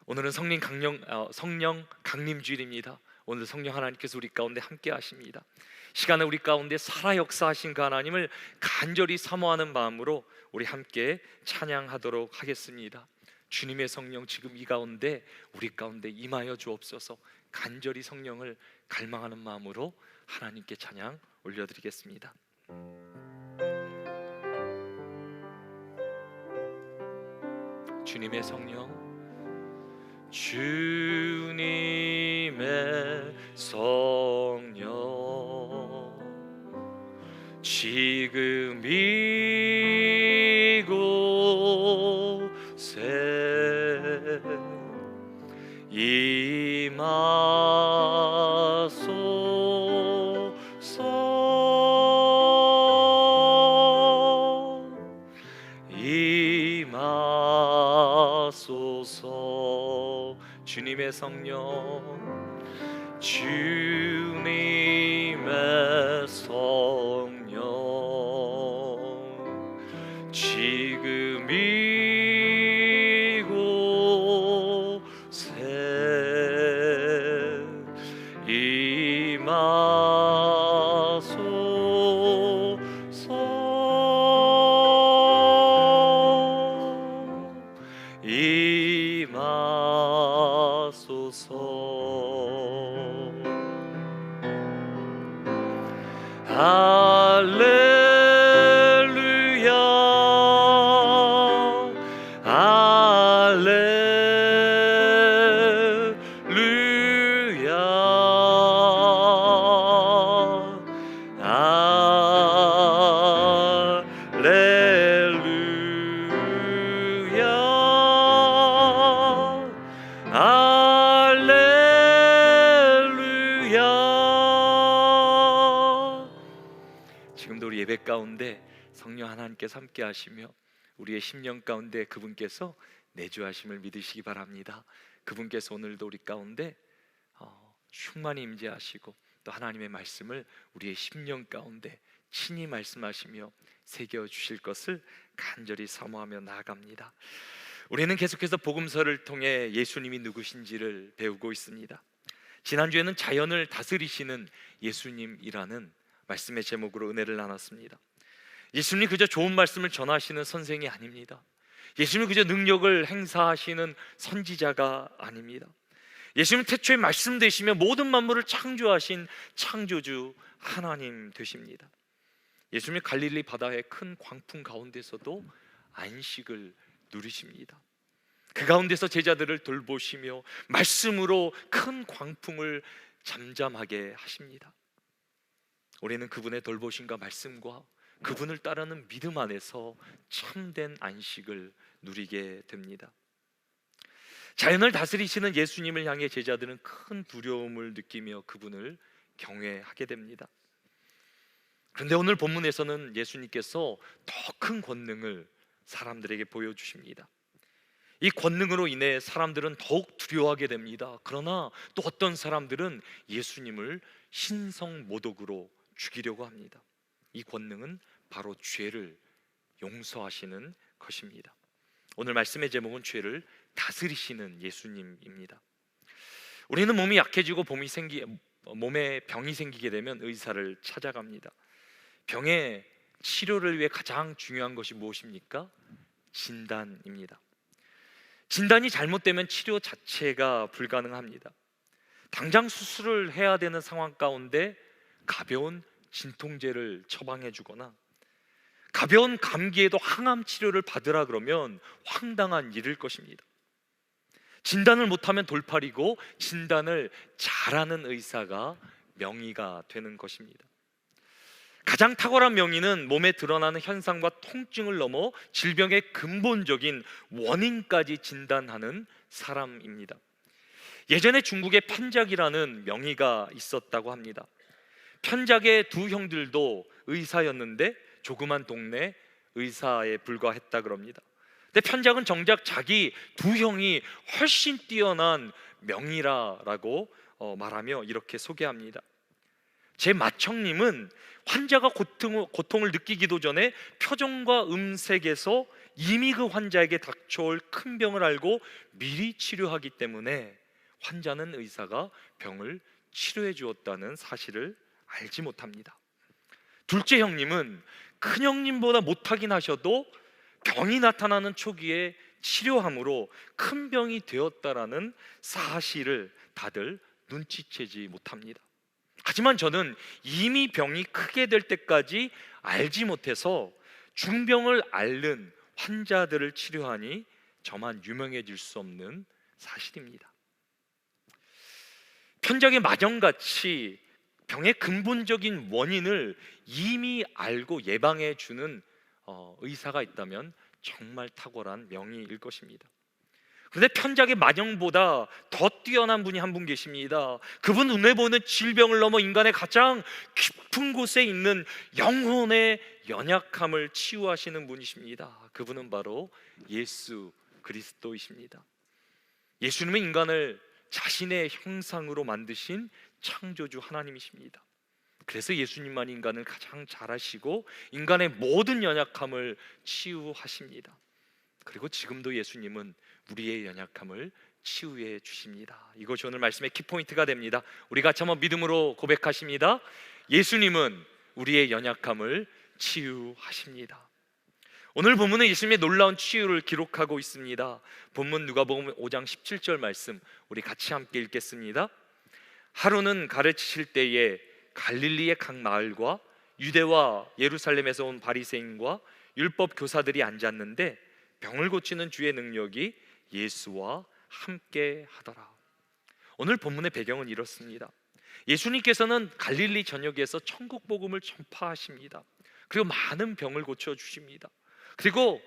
오늘은 성령 강림 주일입니다. 오늘 성령 하나님께서 우리 가운데 함께 하십니다. 시간에 우리 가운데 살아 역사하신 그 하나님을 간절히 사모하는 마음으로 우리 함께 찬양하도록 하겠습니다. 주님의 성령 지금 이 가운데 우리 가운데 임하여 주옵소서. 간절히 성령을 갈망하는 마음으로 하나님께 찬양 올려드리겠습니다. 주님의 성령, 주님의 성령, 지금 이곳에 임하소서. 주님의 성령, 주님의 성령, 지금 이곳에 임하소서. 할렐루야, 할렐루야, 할렐루야. 지금도 우리 예배 가운데 성령 하나님께서 함께 하시며 우리의 심령 가운데 그분께서 내주하심을 믿으시기 바랍니다. 그분께서 오늘도 우리 가운데 충만히 임재하시고 또 하나님의 말씀을 우리의 심령 가운데 친히 말씀하시며 새겨주실 것을 간절히 사모하며 나아갑니다. 우리는 계속해서 복음서를 통해 예수님이 누구신지를 배우고 있습니다. 지난주에는 자연을 다스리시는 예수님이라는 말씀의 제목으로 은혜를 나눴습니다. 예수님이 그저 좋은 말씀을 전하시는 선생이 아닙니다. 예수님이 그저 능력을 행사하시는 선지자가 아닙니다. 예수님은 태초에 말씀 되시며 모든 만물을 창조하신 창조주 하나님 되십니다. 예수님이 갈릴리 바다의 큰 광풍 가운데서도 안식을 누리십니다. 그 가운데서 제자들을 돌보시며 말씀으로 큰 광풍을 잠잠하게 하십니다. 우리는 그분의 돌보심과 말씀과 그분을 따르는 믿음 안에서 참된 안식을 누리게 됩니다. 자연을 다스리시는 예수님을 향해 제자들은 큰 두려움을 느끼며 그분을 경외하게 됩니다. 그런데 오늘 본문에서는 예수님께서 더 큰 권능을 사람들에게 보여주십니다. 이 권능으로 인해 사람들은 더욱 두려워하게 됩니다. 그러나 또 어떤 사람들은 예수님을 신성모독으로 죽이려고 합니다. 이 권능은 바로 죄를 용서하시는 것입니다. 오늘 말씀의 제목은 죄를 다스리시는 예수님입니다. 우리는 몸이 약해지고 몸에 병이 생기게 되면 의사를 찾아갑니다. 병의 치료를 위해 가장 중요한 것이 무엇입니까? 진단입니다. 진단이 잘못되면 치료 자체가 불가능합니다. 당장 수술을 해야 되는 상황 가운데 가벼운 진통제를 처방해 주거나 가벼운 감기에도 항암 치료를 받으라 그러면 황당한 일일 것입니다. 진단을 못하면 돌팔이고 진단을 잘하는 의사가 명의가 되는 것입니다. 가장 탁월한 명의는 몸에 드러나는 현상과 통증을 넘어 질병의 근본적인 원인까지 진단하는 사람입니다. 예전에 중국에 편작이라는 명의가 있었다고 합니다. 편작의 두 형들도 의사였는데 조그만 동네 의사에 불과했다 그럽니다. 근데 편작은 정작 자기 두 형이 훨씬 뛰어난 명의라고 말하며 이렇게 소개합니다. 제 맏형님은 환자가 고통을 느끼기도 전에 표정과 음색에서 이미 그 환자에게 닥쳐올 큰 병을 알고 미리 치료하기 때문에 환자는 의사가 병을 치료해 주었다는 사실을 알지 못합니다. 둘째 형님은 큰 형님보다 못하긴 하셔도 병이 나타나는 초기에 치료함으로 큰 병이 되었다라는 사실을 다들 눈치채지 못합니다. 하지만 저는 이미 병이 크게 될 때까지 알지 못해서 중병을 앓는 환자들을 치료하니 저만 유명해질 수 없는 사실입니다. 편작의 마정같이 병의 근본적인 원인을 이미 알고 예방해 주는 의사가 있다면 정말 탁월한 명의일 것입니다. 그런데 편작의 마정보다 더 뛰어난 분이 한 분 계십니다. 그분 눈에 보는 질병을 넘어 인간의 가장 깊은 곳에 있는 영혼의 연약함을 치유하시는 분이십니다. 그분은 바로 예수 그리스도이십니다. 예수님은 인간을 자신의 형상으로 만드신 창조주 하나님이십니다. 그래서 예수님만 인간을 가장 잘 아시고 인간의 모든 연약함을 치유하십니다. 그리고 지금도 예수님은 우리의 연약함을 치유해 주십니다. 이것이 오늘 말씀의 키포인트가 됩니다. 우리 같이 한번 믿음으로 고백하십니다. 예수님은 우리의 연약함을 치유하십니다. 오늘 본문은 예수님의 놀라운 치유를 기록하고 있습니다. 본문 누가복음 5장 17절 말씀 우리 같이 함께 읽겠습니다. 하루는 가르치실 때에 갈릴리의 각 마을과 유대와 예루살렘에서 온 바리새인과 율법 교사들이 앉았는데 병을 고치는 주의 능력이 예수와 함께 하더라. 오늘 본문의 배경은 이렇습니다. 예수님께서는 갈릴리 전역에서 천국 복음을 전파하십니다. 그리고 많은 병을 고쳐 주십니다. 그리고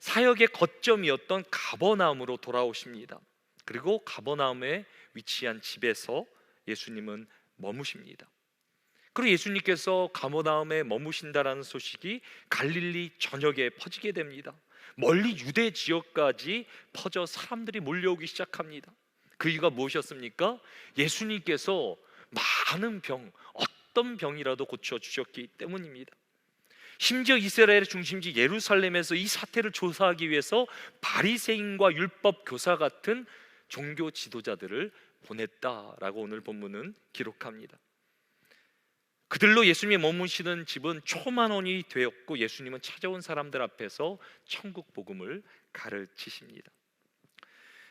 사역의 거점이었던 가버나움으로 돌아오십니다. 그리고 가버나움에 위치한 집에서 예수님은 머무십니다. 그리고 예수님께서 가버나움에 머무신다라는 소식이 갈릴리 전역에 퍼지게 됩니다. 멀리 유대 지역까지 퍼져 사람들이 몰려오기 시작합니다. 그 이유가 무엇이었습니까? 예수님께서 많은 병, 어떤 병이라도 고쳐주셨기 때문입니다. 심지어 이스라엘의 중심지 예루살렘에서 이 사태를 조사하기 위해서 바리새인과 율법 교사 같은 종교 지도자들을 보냈다라고 오늘 본문은 기록합니다. 그들로 예수님이 머무시는 집은 초만원이 되었고 예수님은 찾아온 사람들 앞에서 천국 복음을 가르치십니다.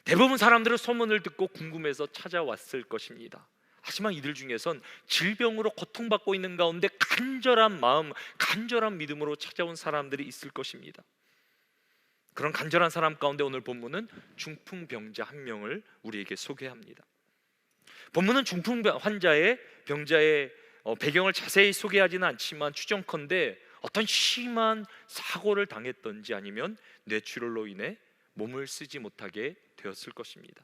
대부분 사람들은 소문을 듣고 궁금해서 찾아왔을 것입니다. 하지만 이들 중에선 질병으로 고통받고 있는 가운데 간절한 마음, 간절한 믿음으로 찾아온 사람들이 있을 것입니다. 그런 간절한 사람 가운데 오늘 본문은 중풍병자 한 명을 우리에게 소개합니다. 본문은 중풍 환자의 병자의 배경을 자세히 소개하지는 않지만 추정컨대 어떤 심한 사고를 당했던지 아니면 뇌출혈로 인해 몸을 쓰지 못하게 되었을 것입니다.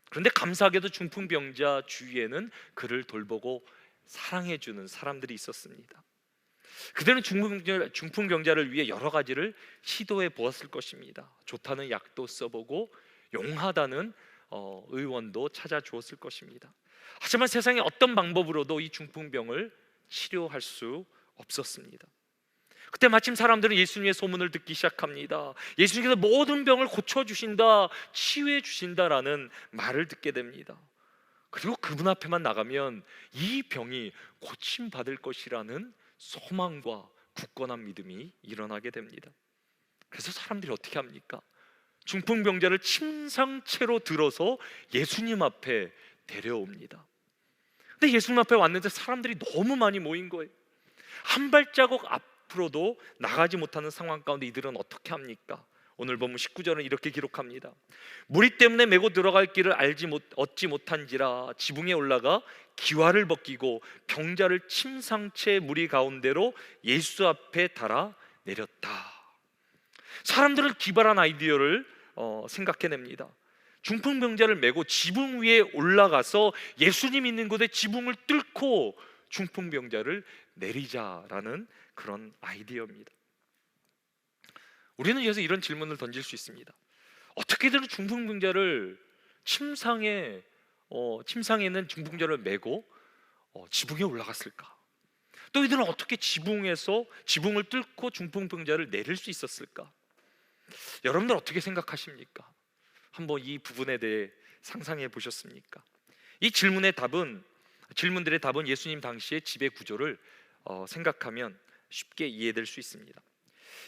그런데 감사하게도 중풍병자 주위에는 그를 돌보고 사랑해주는 사람들이 있었습니다. 그들은 중풍병자를 위해 여러 가지를 시도해 보았을 것입니다. 좋다는 약도 써보고 용하다는 의원도 찾아주었을 것입니다. 하지만 세상의 어떤 방법으로도 이 중풍병을 치료할 수 없었습니다. 그때 마침 사람들은 예수님의 소문을 듣기 시작합니다. 예수님께서 모든 병을 고쳐주신다, 치유해 주신다라는 말을 듣게 됩니다. 그리고 그분 앞에만 나가면 이 병이 고침받을 것이라는 소망과 굳건한 믿음이 일어나게 됩니다. 그래서 사람들이 어떻게 합니까? 중풍병자를 침상채로 들어서 예수님 앞에 데려옵니다. 근데 예수님 앞에 왔는데 사람들이 너무 많이 모인 거예요. 한 발자국 앞으로도 나가지 못하는 상황 가운데 이들은 어떻게 합니까? 오늘 본문 19절은 이렇게 기록합니다. 무리 때문에 메고 들어갈 길을 얻지 못한지라 지붕에 올라가 기와를 벗기고 병자를 침상채 무리 가운데로 예수 앞에 달아 내렸다. 사람들은 기발한 아이디어를 생각해냅니다. 중풍병자를 메고 지붕 위에 올라가서 예수님 있는 곳에 지붕을 뚫고 중풍병자를 내리자라는 그런 아이디어입니다. 우리는 여기서 이런 질문을 던질 수 있습니다. 어떻게든 중풍병자를 침상에 있는 중풍병자를 메고 지붕에 올라갔을까? 또 이들은 어떻게 지붕을 뚫고 중풍병자를 내릴 수 있었을까? 여러분들 어떻게 생각하십니까? 한번 이 부분에 대해 상상해 보셨습니까? 이 질문들의 답은 예수님 당시의 지배 구조를 생각하면 쉽게 이해될 수 있습니다.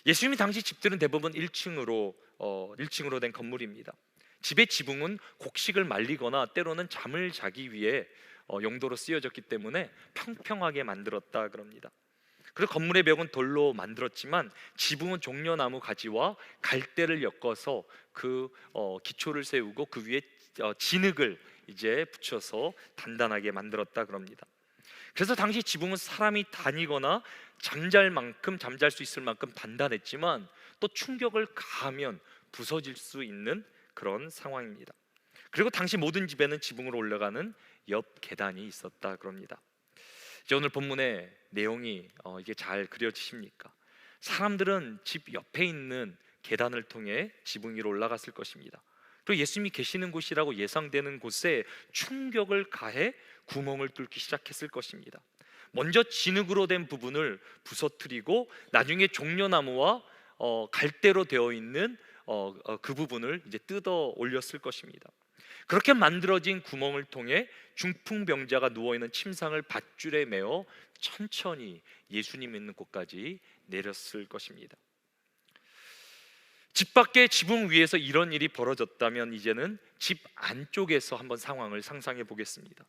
예수님 당시 집들은 대부분 1층으로 된 건물입니다. 집의 지붕은 곡식을 말리거나 때로는 잠을 자기 위해 용도로 쓰여졌기 때문에 평평하게 만들었다 그럽니다. 그리고 건물의 벽은 돌로 만들었지만 지붕은 종려나무 가지와 갈대를 엮어서 그 기초를 세우고 그 위에 진흙을 이제 붙여서 단단하게 만들었다 그럽니다. 그래서 당시 지붕은 사람이 다니거나 잠잘 수 있을 만큼 단단했지만 또 충격을 가하면 부서질 수 있는 그런 상황입니다. 그리고 당시 모든 집에는 지붕으로 올라가는 옆 계단이 있었다 그럽니다. 이제 오늘 본문의 내용이 이게 잘 그려지십니까? 사람들은 집 옆에 있는 계단을 통해 지붕 위로 올라갔을 것입니다. 그리고 예수님이 계시는 곳이라고 예상되는 곳에 충격을 가해 구멍을 뚫기 시작했을 것입니다. 먼저 진흙으로 된 부분을 부서뜨리고 나중에 종려나무와 갈대로 되어 있는 그 부분을 이제 뜯어 올렸을 것입니다. 그렇게 만들어진 구멍을 통해 중풍병자가 누워있는 침상을 밧줄에 매어 천천히 예수님 있는 곳까지 내렸을 것입니다. 집 밖의 지붕 위에서 이런 일이 벌어졌다면 이제는 집 안쪽에서 한번 상황을 상상해 보겠습니다.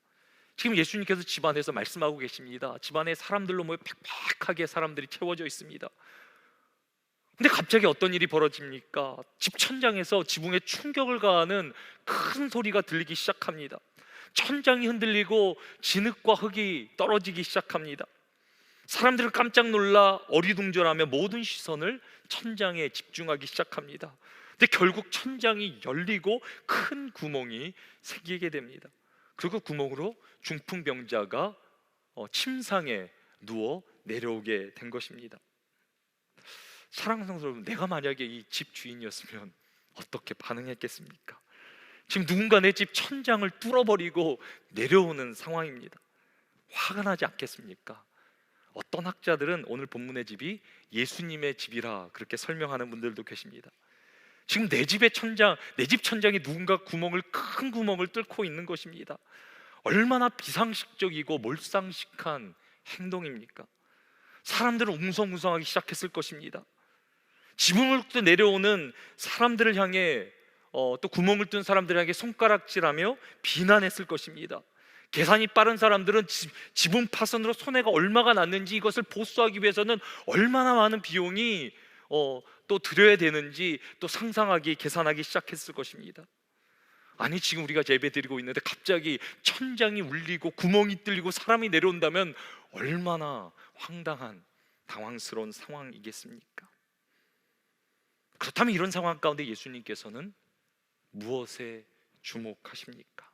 지금 예수님께서 집 안에서 말씀하고 계십니다. 집 안에 사람들로 모여 팍팍하게 사람들이 채워져 있습니다. 근데 갑자기 어떤 일이 벌어집니까? 집 천장에서 지붕에 충격을 가하는 큰 소리가 들리기 시작합니다. 천장이 흔들리고 진흙과 흙이 떨어지기 시작합니다. 사람들은 깜짝 놀라 어리둥절하며 모든 시선을 천장에 집중하기 시작합니다. 근데 결국 천장이 열리고 큰 구멍이 생기게 됩니다. 그리고 구멍으로 중풍병자가 침상에 누워 내려오게 된 것입니다. 사랑하는 성도 여러분, 내가 만약에 이 집 주인이었으면 어떻게 반응했겠습니까? 지금 누군가 내 집 천장을 뚫어버리고 내려오는 상황입니다. 화가 나지 않겠습니까? 어떤 학자들은 오늘 본문의 집이 예수님의 집이라 그렇게 설명하는 분들도 계십니다. 지금 내 집 천장에 누군가 큰 구멍을 뚫고 있는 것입니다. 얼마나 비상식적이고 몰상식한 행동입니까? 사람들은 웅성웅성하기 시작했을 것입니다. 지붕을 뚫고 내려오는 사람들을 향해 또 구멍을 뚫은 사람들을 향해 손가락질하며 비난했을 것입니다. 계산이 빠른 사람들은 지붕 파손으로 손해가 얼마가 났는지, 이것을 보수하기 위해서는 얼마나 많은 비용이 또 들여야 되는지 또 상상하기, 계산하기 시작했을 것입니다. 아니, 지금 우리가 예배드리고 있는데 갑자기 천장이 울리고 구멍이 뚫리고 사람이 내려온다면 얼마나 황당한, 당황스러운 상황이겠습니까? 그렇다면 이런 상황 가운데 예수님께서는 무엇에 주목하십니까?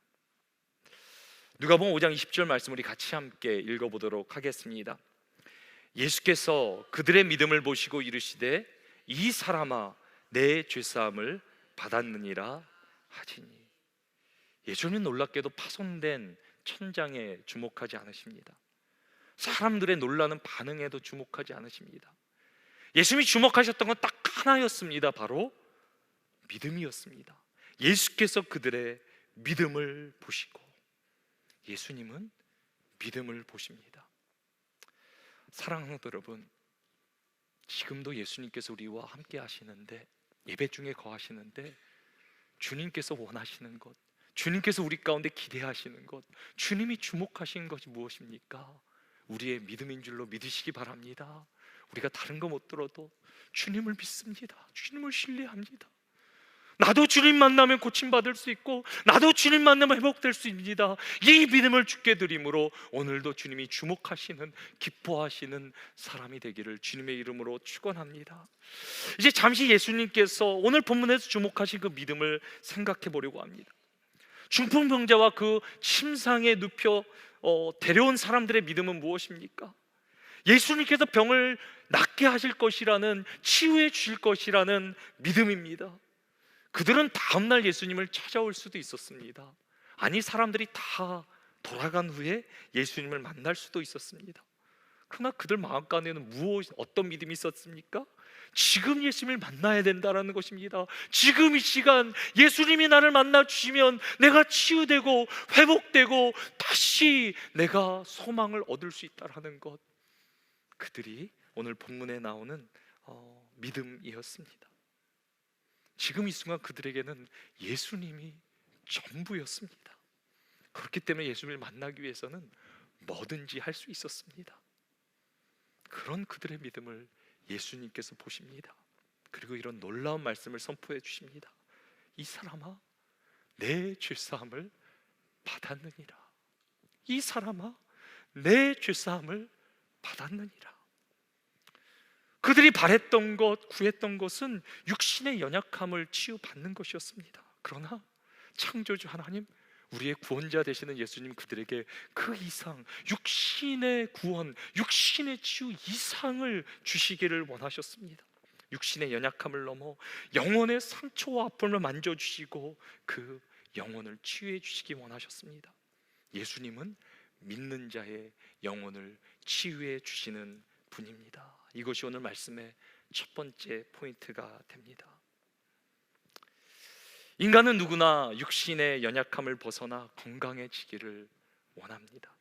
누가복음 5장 20절 말씀 우리 같이 함께 읽어보도록 하겠습니다. 예수께서 그들의 믿음을 보시고 이르시되 이 사람아 내 죄사함을 받았느니라 하시니. 예수님은 놀랍게도 파손된 천장에 주목하지 않으십니다. 사람들의 놀라는 반응에도 주목하지 않으십니다. 예수님이 주목하셨던 건 딱 하나였습니다. 바로 믿음이었습니다. 예수께서 그들의 믿음을 보시고, 예수님은 믿음을 보십니다. 사랑하는 여러분, 지금도 예수님께서 우리와 함께 하시는데, 예배 중에 거하시는데, 주님께서 원하시는 것, 주님께서 우리 가운데 기대하시는 것, 주님이 주목하시는 것이 무엇입니까? 우리의 믿음인 줄로 믿으시기 바랍니다. 우리가 다른 거 못 들어도 주님을 믿습니다. 주님을 신뢰합니다. 나도 주님 만나면 고침받을 수 있고, 나도 주님 만나면 회복될 수 있습니다. 이 믿음을 주께 드림으로 오늘도 주님이 주목하시는, 기뻐하시는 사람이 되기를 주님의 이름으로 축원합니다. 이제 잠시 예수님께서 오늘 본문에서 주목하신 그 믿음을 생각해 보려고 합니다. 중풍병자와 그 침상에 눕혀 데려온 사람들의 믿음은 무엇입니까? 예수님께서 병을 낫게 하실 것이라는, 치유해 주실 것이라는 믿음입니다. 그들은 다음날 예수님을 찾아올 수도 있었습니다. 아니, 사람들이 다 돌아간 후에 예수님을 만날 수도 있었습니다. 그러나 그들 마음 가운데는 어떤 믿음이 있었습니까? 지금 예수님을 만나야 된다라는 것입니다. 지금 이 시간 예수님이 나를 만나 주시면 내가 치유되고 회복되고 다시 내가 소망을 얻을 수 있다라는 것, 그들이 오늘 본문에 나오는 믿음이었습니다. 지금 이 순간 그들에게는 예수님이 전부였습니다. 그렇기 때문에 예수님을 만나기 위해서는 뭐든지 할 수 있었습니다. 그런 그들의 믿음을 예수님께서 보십니다. 그리고 이런 놀라운 말씀을 선포해 주십니다. 이 사람아, 내 죄사함을 받았느니라. 이 사람아, 내 죄사함을 받았느니라. 그들이 바랬던 것, 구했던 것은 육신의 연약함을 치유받는 것이었습니다. 그러나 창조주 하나님, 우리의 구원자 되시는 예수님, 그들에게 그 이상, 육신의 구원, 육신의 치유 이상을 주시기를 원하셨습니다. 육신의 연약함을 넘어 영혼의 상처와 아픔을 만져주시고 그 영혼을 치유해 주시기 원하셨습니다. 예수님은 믿는 자의 영혼을 치유해 주시는 분입니다. 이것이 오늘 말씀의 첫 번째 포인트가 됩니다. 인간은 누구나 육신의 연약함을 벗어나 건강해지기를 원합니다.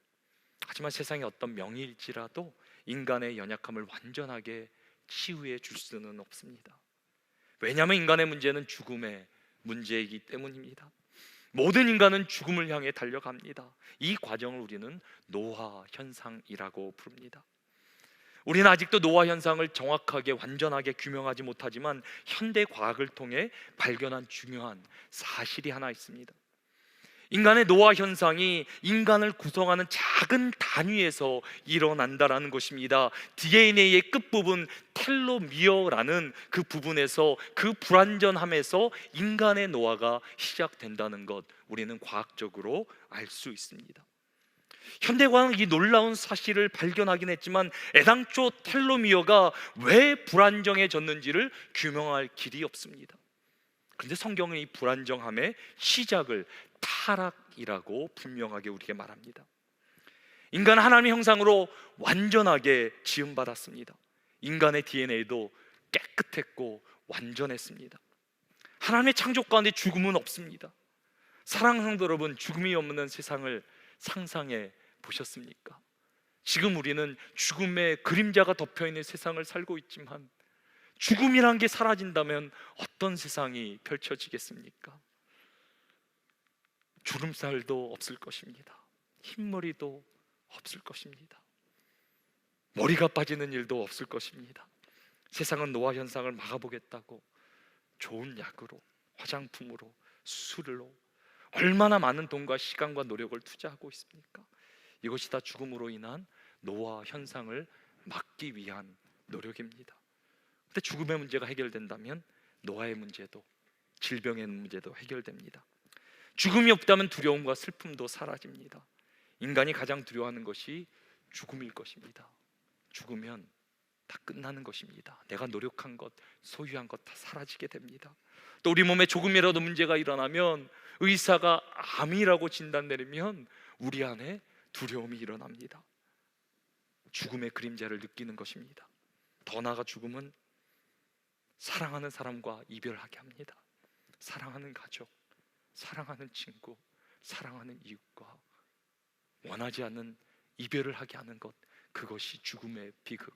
하지만 세상의 어떤 명의일지라도 인간의 연약함을 완전하게 치유해 줄 수는 없습니다. 왜냐하면 인간의 문제는 죽음의 문제이기 때문입니다. 모든 인간은 죽음을 향해 달려갑니다. 이 과정을 우리는 노화 현상이라고 부릅니다. 우리는 아직도 노화 현상을 정확하게 완전하게 규명하지 못하지만 현대 과학을 통해 발견한 중요한 사실이 하나 있습니다. 인간의 노화 현상이 인간을 구성하는 작은 단위에서 일어난다라는 것입니다. DNA의 끝부분 텔로미어라는 그 부분에서, 그 불완전함에서 인간의 노화가 시작된다는 것, 우리는 과학적으로 알 수 있습니다. 현대과학은 이 놀라운 사실을 발견하긴 했지만 애당초 텔로미어가 왜 불안정해졌는지를 규명할 길이 없습니다. 그런데 성경은 이 불안정함의 시작을 타락이라고 분명하게 우리에게 말합니다. 인간은 하나님의 형상으로 완전하게 지음받았습니다. 인간의 DNA도 깨끗했고 완전했습니다. 하나님의 창조 가운데 죽음은 없습니다. 사랑하는 성도 여러분, 죽음이 없는 세상을 상상해 보셨습니까? 지금 우리는 죽음의 그림자가 덮여있는 세상을 살고 있지만 죽음이란 게 사라진다면 어떤 세상이 펼쳐지겠습니까? 주름살도 없을 것입니다. 흰머리도 없을 것입니다. 머리가 빠지는 일도 없을 것입니다. 세상은 노화 현상을 막아보겠다고 좋은 약으로, 화장품으로, 수술로 얼마나 많은 돈과 시간과 노력을 투자하고 있습니까? 이것이 다 죽음으로 인한 노화 현상을 막기 위한 노력입니다. 근데 죽음의 문제가 해결된다면 노화의 문제도, 질병의 문제도 해결됩니다. 죽음이 없다면 두려움과 슬픔도 사라집니다. 인간이 가장 두려워하는 것이 죽음일 것입니다. 죽으면 다 끝나는 것입니다. 내가 노력한 것, 소유한 것 다 사라지게 됩니다. 또 우리 몸에 조금이라도 문제가 일어나면 의사가 암이라고 진단 내리면 우리 안에 두려움이 일어납니다. 죽음의 그림자를 느끼는 것입니다. 더 나아가 죽음은 사랑하는 사람과 이별하게 합니다. 사랑하는 가족, 사랑하는 친구, 사랑하는 이웃과 원하지 않는 이별을 하게 하는 것, 그것이 죽음의 비극,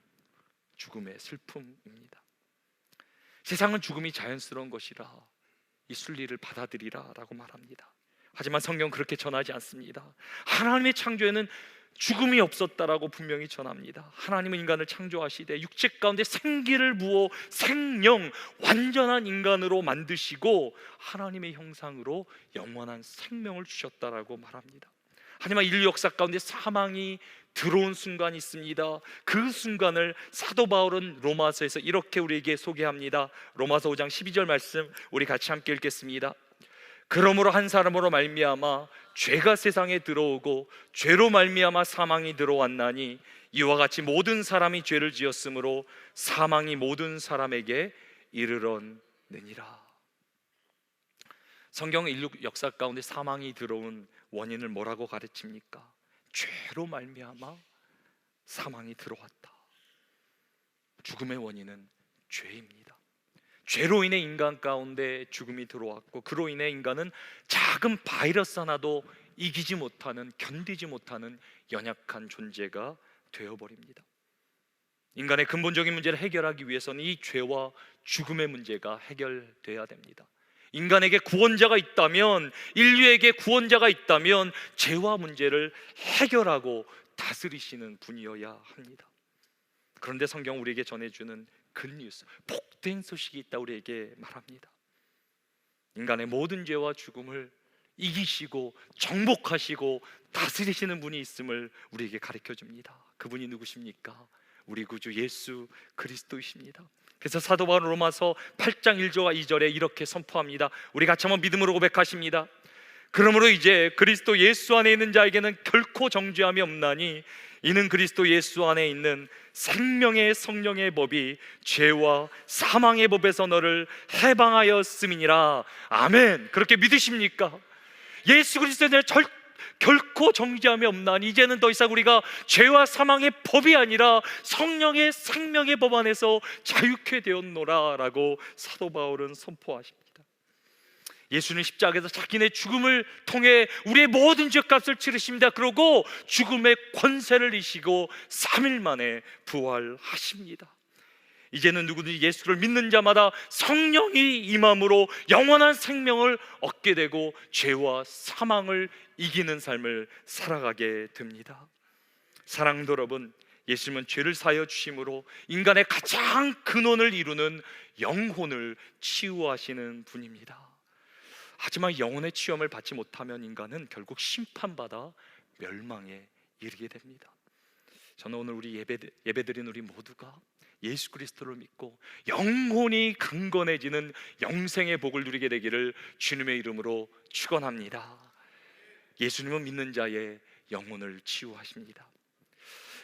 죽음의 슬픔입니다. 세상은 죽음이 자연스러운 것이라 이 순리를 받아들이라 라고 말합니다. 하지만 성경은 그렇게 전하지 않습니다. 하나님의 창조에는 죽음이 없었다라고 분명히 전합니다. 하나님은 인간을 창조하시되 육체 가운데 생기를 부어 생명, 완전한 인간으로 만드시고 하나님의 형상으로 영원한 생명을 주셨다라고 말합니다. 하지만 인류 역사 가운데 사망이 들어온 순간이 있습니다. 그 순간을 사도 바울은 로마서에서 이렇게 우리에게 소개합니다. 로마서 5장 12절 말씀 우리 같이 함께 읽겠습니다. 그러므로 한 사람으로 말미암아 죄가 세상에 들어오고 죄로 말미암아 사망이 들어왔나니 이와 같이 모든 사람이 죄를 지었으므로 사망이 모든 사람에게 이르렀느니라. 성경은 인류 역사 가운데 사망이 들어온 원인을 뭐라고 가르칩니까? 죄로 말미암아 사망이 들어왔다. 죽음의 원인은 죄입니다. 죄로 인해 인간 가운데 죽음이 들어왔고, 그로 인해 인간은 작은 바이러스 하나도 이기지 못하는, 견디지 못하는 연약한 존재가 되어버립니다. 인간의 근본적인 문제를 해결하기 위해서는 이 죄와 죽음의 문제가 해결돼야 됩니다. 인간에게 구원자가 있다면, 인류에게 구원자가 있다면 죄와 문제를 해결하고 다스리시는 분이어야 합니다. 그런데 성경 우리에게 전해주는 굿뉴스, 복된 소식이 있다 우리에게 말합니다. 인간의 모든 죄와 죽음을 이기시고 정복하시고 다스리시는 분이 있음을 우리에게 가르쳐 줍니다. 그분이 누구십니까? 우리 구주 예수 그리스도이십니다. 그래서 사도 바울은 로마서 8장 1절과 2절에 이렇게 선포합니다. 우리 같이 한번 믿음으로 고백하십니다. 그러므로 이제 그리스도 예수 안에 있는 자에게는 결코 정죄함이 없나니 이는 그리스도 예수 안에 있는 생명의 성령의 법이 죄와 사망의 법에서 너를 해방하였음이니라. 아멘. 그렇게 믿으십니까? 예수 그리스도에 대해 결코 정죄함이 없나니 이제는 더 이상 우리가 죄와 사망의 법이 아니라 성령의 생명의 법 안에서 자유케 되었노라 라고 사도 바울은 선포하십니다. 예수는 십자가에서 자기네 죽음을 통해 우리의 모든 죄값을 치르십니다. 그러고 죽음의 권세를 이시고 3일 만에 부활하십니다. 이제는 누구든지 예수를 믿는 자마다 성령이 임함으로 영원한 생명을 얻게 되고 죄와 사망을 이기는 삶을 살아가게 됩니다. 사랑도 여러분, 예수님은 죄를 사하여 주심으로 인간의 가장 근원을 이루는 영혼을 치유하시는 분입니다. 하지만 영혼의 치유함을 받지 못하면 인간은 결국 심판받아 멸망에 이르게 됩니다. 저는 오늘 우리 예배드린 우리 모두가 예수 그리스도를 믿고 영혼이 강건해지는 영생의 복을 누리게 되기를 주님의 이름으로 축원합니다. 예수님은 믿는 자의 영혼을 치유하십니다.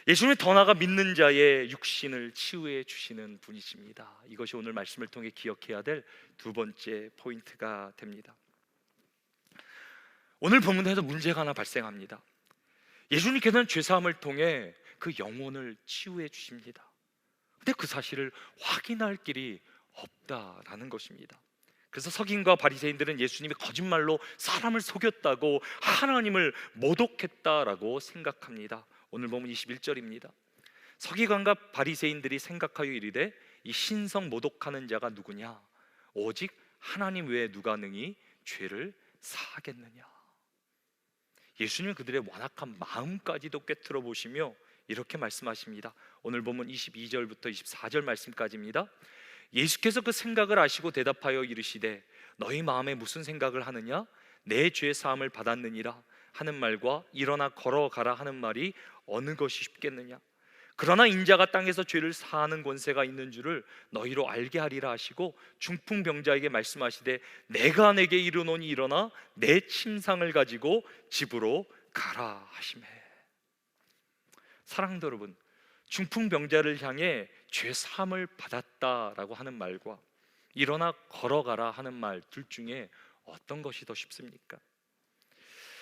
예수님은 더 나아가 믿는 자의 육신을 치유해 주시는 분이십니다. 이것이 오늘 말씀을 통해 기억해야 될 두 번째 포인트가 됩니다. 오늘 본문에서 문제가 하나 발생합니다. 예수님께서는 죄사함을 통해 그 영혼을 치유해 주십니다. 근데 그 사실을 확인할 길이 없다라는 것입니다. 그래서 서기관과 바리새인들은 예수님이 거짓말로 사람을 속였다고, 하나님을 모독했다라고 생각합니다. 오늘 보면 21절입니다. 서기관과 바리새인들이 생각하여 이르되 이 신성 모독하는 자가 누구냐? 오직 하나님 외에 누가 능히 죄를 사하겠느냐? 예수님은 그들의 완악한 마음까지도 꿰뚫어 보시며 이렇게 말씀하십니다. 오늘 보면 22절부터 24절 말씀까지입니다. 예수께서 그 생각을 아시고 대답하여 이르시되 너희 마음에 무슨 생각을 하느냐? 내 죄 사함을 받았느니라 하는 말과 일어나 걸어가라 하는 말이 어느 것이 쉽겠느냐? 그러나 인자가 땅에서 죄를 사하는 권세가 있는 줄을 너희로 알게 하리라 하시고 중풍병자에게 말씀하시되 내가 내게 이르노니 일어나 내 침상을 가지고 집으로 가라 하시매. 사랑도 여러분, 중풍병자를 향해 죄 사함을 받았다라고 하는 말과 일어나 걸어가라 하는 말 둘 중에 어떤 것이 더 쉽습니까?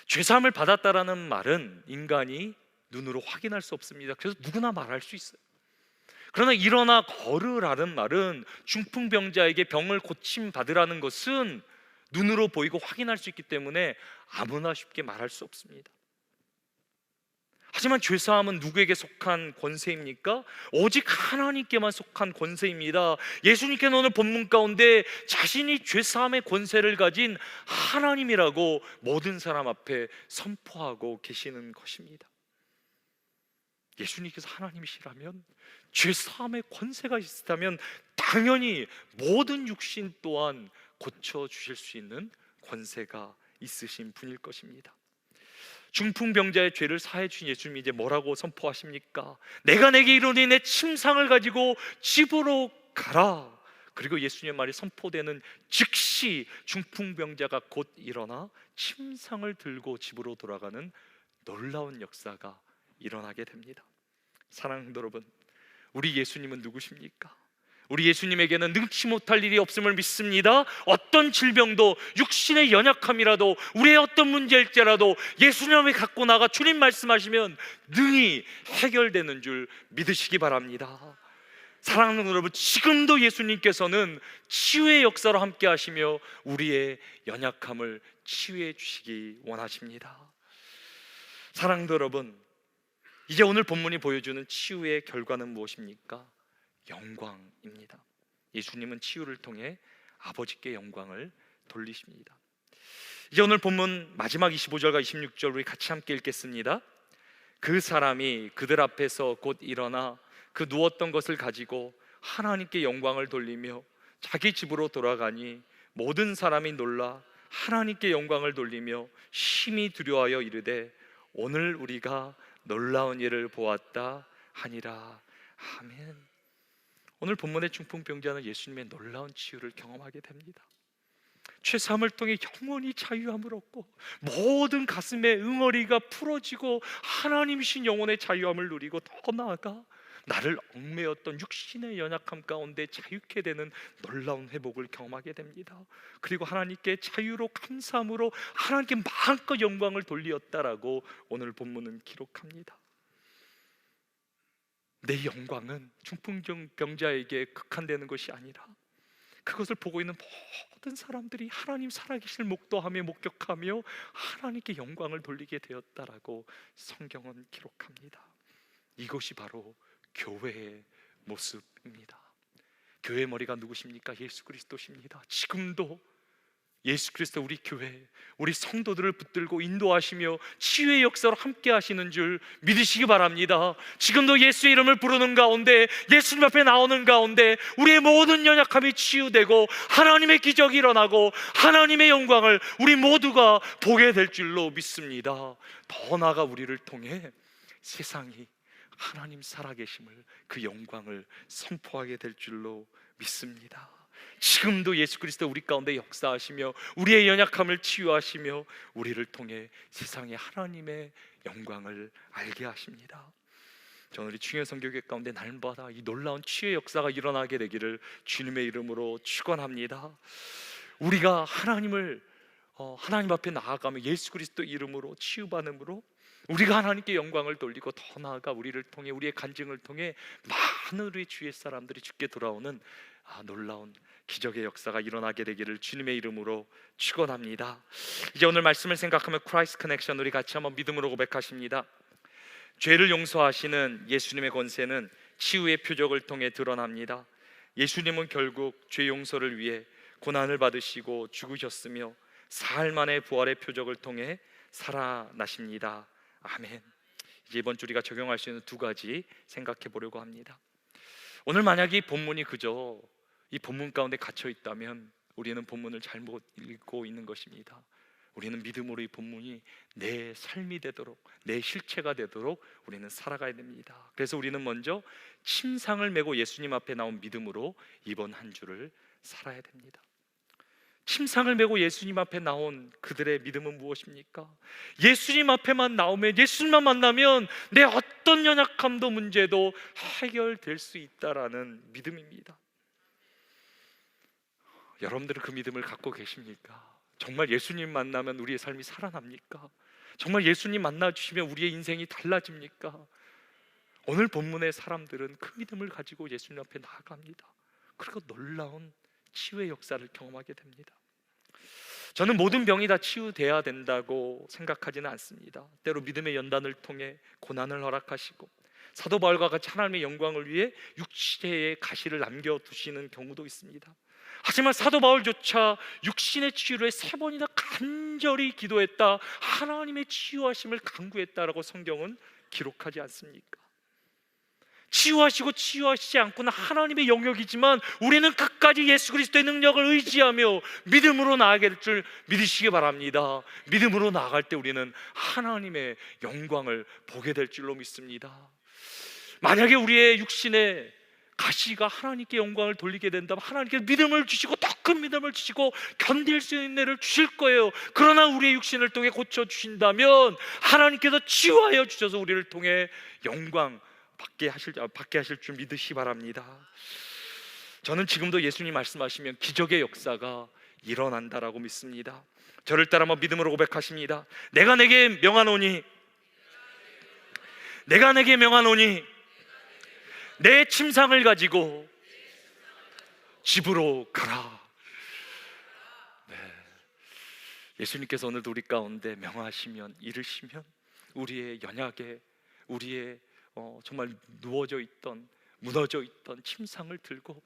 죄 사함을 받았다라는 말은 인간이 눈으로 확인할 수 없습니다. 그래서 누구나 말할 수 있어요. 그러나 일어나 걸으라는 말은 중풍병자에게 병을 고침 받으라는 것은 눈으로 보이고 확인할 수 있기 때문에 아무나 쉽게 말할 수 없습니다. 하지만 죄사함은 누구에게 속한 권세입니까? 오직 하나님께만 속한 권세입니다. 예수님께는 오늘 본문 가운데 자신이 죄사함의 권세를 가진 하나님이라고 모든 사람 앞에 선포하고 계시는 것입니다. 예수님께서 하나님이시라면, 죄사함의 권세가 있다면 당연히 모든 육신 또한 고쳐주실 수 있는 권세가 있으신 분일 것입니다. 중풍병자의 죄를 사해 주신 예수님이 이제 뭐라고 선포하십니까? 내가 내게 이르노니 내 침상을 가지고 집으로 가라. 그리고 예수님의 말이 선포되는 즉시 중풍병자가 곧 일어나 침상을 들고 집으로 돌아가는 놀라운 역사가 일어나게 됩니다. 사랑하는 여러분, 우리 예수님은 누구십니까? 우리 예수님에게는 능치 못할 일이 없음을 믿습니다. 어떤 질병도, 육신의 연약함이라도, 우리의 어떤 문제일지라도 예수님이 갖고 나가 주님 말씀하시면 능히 해결되는 줄 믿으시기 바랍니다. 사랑하는 여러분, 지금도 예수님께서는 치유의 역사로 함께 하시며 우리의 연약함을 치유해 주시기 원하십니다. 사랑하는 여러분, 이제 오늘 본문이 보여주는 치유의 결과는 무엇입니까? 영광입니다. 예수님은 치유를 통해 아버지께 영광을 돌리십니다. 이제 오늘 본문 마지막 25절과 26절 우리 같이 함께 읽겠습니다. 그 사람이 그들 앞에서 곧 일어나 그 누웠던 것을 가지고 하나님께 영광을 돌리며 자기 집으로 돌아가니 모든 사람이 놀라 하나님께 영광을 돌리며 심히 두려워하여 이르되 오늘 우리가 놀라운 일을 보았다 하니라. 아멘. 오늘 본문의 중풍병자는 예수님의 놀라운 치유를 경험하게 됩니다. 죄사함을 통해 영원히 자유함을 얻고 모든 가슴의 응어리가 풀어지고 하나님이신 영혼의 자유함을 누리고 더 나아가 나를 얽매였던 육신의 연약함 가운데 자유케 되는 놀라운 회복을 경험하게 됩니다. 그리고 하나님께 자유로 감사함으로 하나님께 마음껏 영광을 돌리었다라고 오늘 본문은 기록합니다. 내 영광은 중풍병자에게 극한되는 것이 아니라 그것을 보고 있는 모든 사람들이 하나님 살아계실 목도하며 목격하며 하나님께 영광을 돌리게 되었다라고 성경은 기록합니다. 이것이 바로 교회의 모습입니다. 교회의 머리가 누구십니까? 예수 그리스도십니다. 지금도 예수 그리스도 우리 교회, 우리 성도들을 붙들고 인도하시며 치유의 역사로 함께 하시는 줄 믿으시기 바랍니다. 지금도 예수의 이름을 부르는 가운데, 예수님 앞에 나오는 가운데 우리의 모든 연약함이 치유되고 하나님의 기적이 일어나고 하나님의 영광을 우리 모두가 보게 될 줄로 믿습니다. 더 나아가 우리를 통해 세상이 하나님 살아계심을, 그 영광을 선포하게 될 줄로 믿습니다. 지금도 예수 그리스도 우리 가운데 역사하시며 우리의 연약함을 치유하시며 우리를 통해 세상에 하나님의 영광을 알게 하십니다. 저는 우리 충현 선교회 가운데 날마다 이 놀라운 치유의 역사가 일어나게 되기를 주님의 이름으로 축원합니다. 우리가 하나님 앞에 나아가며 예수 그리스도 이름으로 치유받음으로 우리가 하나님께 영광을 돌리고 더 나아가 우리를 통해, 우리의 간증을 통해 많은 우리 주의 사람들이 주께 돌아오는 놀라운 기적의 역사가 일어나게 되기를 주님의 이름으로 축원합니다. 이제 오늘 말씀을 생각하며 크라이스트 커넥션 우리 같이 한번 믿음으로 고백하십니다. 죄를 용서하시는 예수님의 권세는 치유의 표적을 통해 드러납니다. 예수님은 결국 죄 용서를 위해 고난을 받으시고 죽으셨으며 사흘 만에 부활의 표적을 통해 살아나십니다. 아멘. 이제 이번 주 우리가 적용할 수 있는 두 가지 생각해 보려고 합니다. 오늘 만약에 이 본문이 그저 이 본문 가운데 갇혀 있다면 우리는 본문을 잘못 읽고 있는 것입니다. 우리는 믿음으로 이 본문이 내 삶이 되도록, 내 실체가 되도록 우리는 살아가야 됩니다. 그래서 우리는 먼저 침상을 메고 예수님 앞에 나온 믿음으로 이번 한 주를 살아야 됩니다. 침상을 메고 예수님 앞에 나온 그들의 믿음은 무엇입니까? 예수님 앞에만 나오면, 예수님만 만나면 내 어떤 연약함도 문제도 해결될 수 있다라는 믿음입니다. 여러분들은 그 믿음을 갖고 계십니까? 정말 예수님 만나면 우리의 삶이 살아납니까? 정말 예수님 만나주시면 우리의 인생이 달라집니까? 오늘 본문의 사람들은 그 믿음을 가지고 예수님 앞에 나아갑니다. 그리고 놀라운 치유의 역사를 경험하게 됩니다. 저는 모든 병이 다 치유돼야 된다고 생각하지는 않습니다. 때로 믿음의 연단을 통해 고난을 허락하시고 사도 바울과 같이 하나님의 영광을 위해 육체의 가시를 남겨두시는 경우도 있습니다. 하지만 사도 바울조차 육신의 치유를 3번이나 간절히 기도했다, 하나님의 치유하심을 간구했다라고 성경은 기록하지 않습니까? 치유하시고 치유하시지 않고는 하나님의 영역이지만 우리는 끝까지 예수 그리스도의 능력을 의지하며 믿음으로 나아갈 줄 믿으시기 바랍니다. 믿음으로 나아갈 때 우리는 하나님의 영광을 보게 될 줄로 믿습니다. 만약에 우리의 육신의 가시가 하나님께 영광을 돌리게 된다면 하나님께 믿음을 주시고 더 큰 믿음을 주시고 견딜 수 있는 애를 주실 거예요. 그러나 우리의 육신을 통해 고쳐주신다면 하나님께서 치유하여 주셔서 우리를 통해 영광 받게 하실 줄 믿으시기 바랍니다. 저는 지금도 예수님 말씀하시면 기적의 역사가 일어난다라고 믿습니다. 저를 따라 한번 믿음으로 고백하십니다. 내가 내게 명하노니, 내가 내게 명하노니 내 침상을 가지고 집으로 가라. 네. 예수님께서 오늘도 우리 가운데 명하시면, 이르시면 우리의 연약에, 우리의 정말 누워져 있던, 무너져 있던 침상을 들고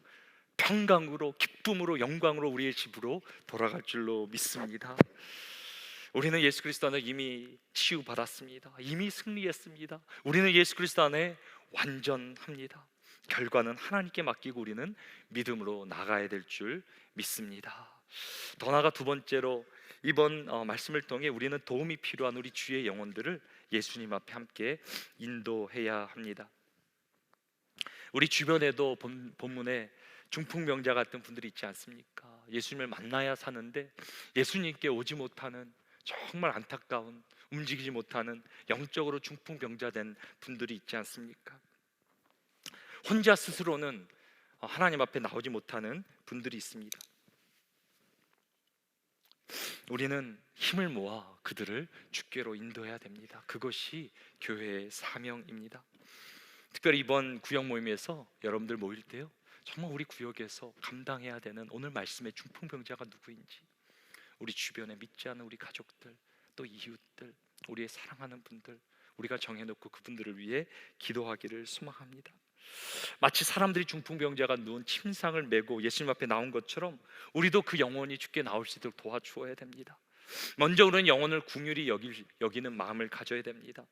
평강으로, 기쁨으로, 영광으로 우리의 집으로 돌아갈 줄로 믿습니다. 우리는 예수 그리스도 안에 이미 치유받았습니다. 이미 승리했습니다. 우리는 예수 그리스도 안에 완전합니다. 결과는 하나님께 맡기고 우리는 믿음으로 나가야 될 줄 믿습니다. 더 나아가 두 번째로, 이번 말씀을 통해 우리는 도움이 필요한 우리 주의 영혼들을 예수님 앞에 함께 인도해야 합니다. 우리 주변에도 본문에 중풍병자 같은 분들이 있지 않습니까? 예수님을 만나야 사는데 예수님께 오지 못하는, 정말 안타까운, 움직이지 못하는 영적으로 중풍병자된 분들이 있지 않습니까? 혼자 스스로는 하나님 앞에 나오지 못하는 분들이 있습니다. 우리는 힘을 모아 그들을 주께로 인도해야 됩니다. 그것이 교회의 사명입니다. 특별히 이번 구역 모임에서 여러분들 모일 때요, 정말 우리 구역에서 감당해야 되는 오늘 말씀의 중풍병자가 누구인지, 우리 주변에 믿지 않는 우리 가족들, 또 이웃들, 우리의 사랑하는 분들, 우리가 정해놓고 그분들을 위해 기도하기를 소망합니다. 마치 사람들이 중풍병자가 누운 침상을 메고 예수님 앞에 나온 것처럼 우리도 그 영혼이 주께 나올 수 있도록 도와주어야 됩니다. 먼저 우리는 영혼을 긍휼히 여기는 마음을 가져야 됩니다.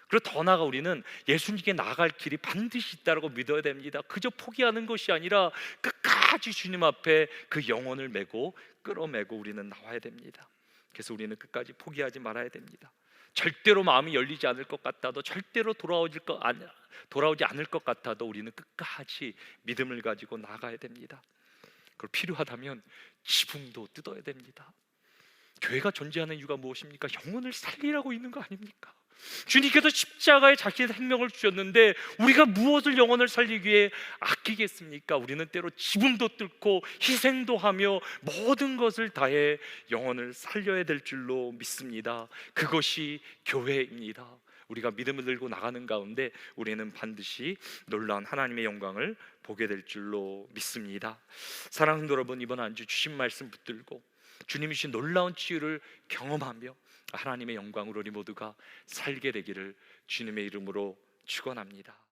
그리고 더 나아가 우리는 예수님께 나아갈 길이 반드시 있다고 믿어야 됩니다. 그저 포기하는 것이 아니라 끝까지 주님 앞에 그 영혼을 메고 끌어매고 우리는 나와야 됩니다. 그래서 우리는 끝까지 포기하지 말아야 됩니다. 절대로 마음이 열리지 않을 것 같아도, 절대로 돌아오지 않을 것 같아도 우리는 끝까지 믿음을 가지고 나가야 됩니다. 그리고 필요하다면 지붕도 뜯어야 됩니다. 교회가 존재하는 이유가 무엇입니까? 영혼을 살리라고 있는 거 아닙니까? 주님께서 십자가에 자신의 생명을 주셨는데 우리가 무엇을 영혼을 살리기 위해 아끼겠습니까? 우리는 때로 지붕도 뚫고 희생도 하며 모든 것을 다해 영혼을 살려야 될 줄로 믿습니다. 그것이 교회입니다. 우리가 믿음을 들고 나가는 가운데 우리는 반드시 놀라운 하나님의 영광을 보게 될 줄로 믿습니다. 사랑하는 여러분, 이번 한 주 주신 말씀 붙들고 주님이 주신 놀라운 치유를 경험하며 하나님의 영광으로 우리 모두가 살게 되기를 주님의 이름으로 축원합니다.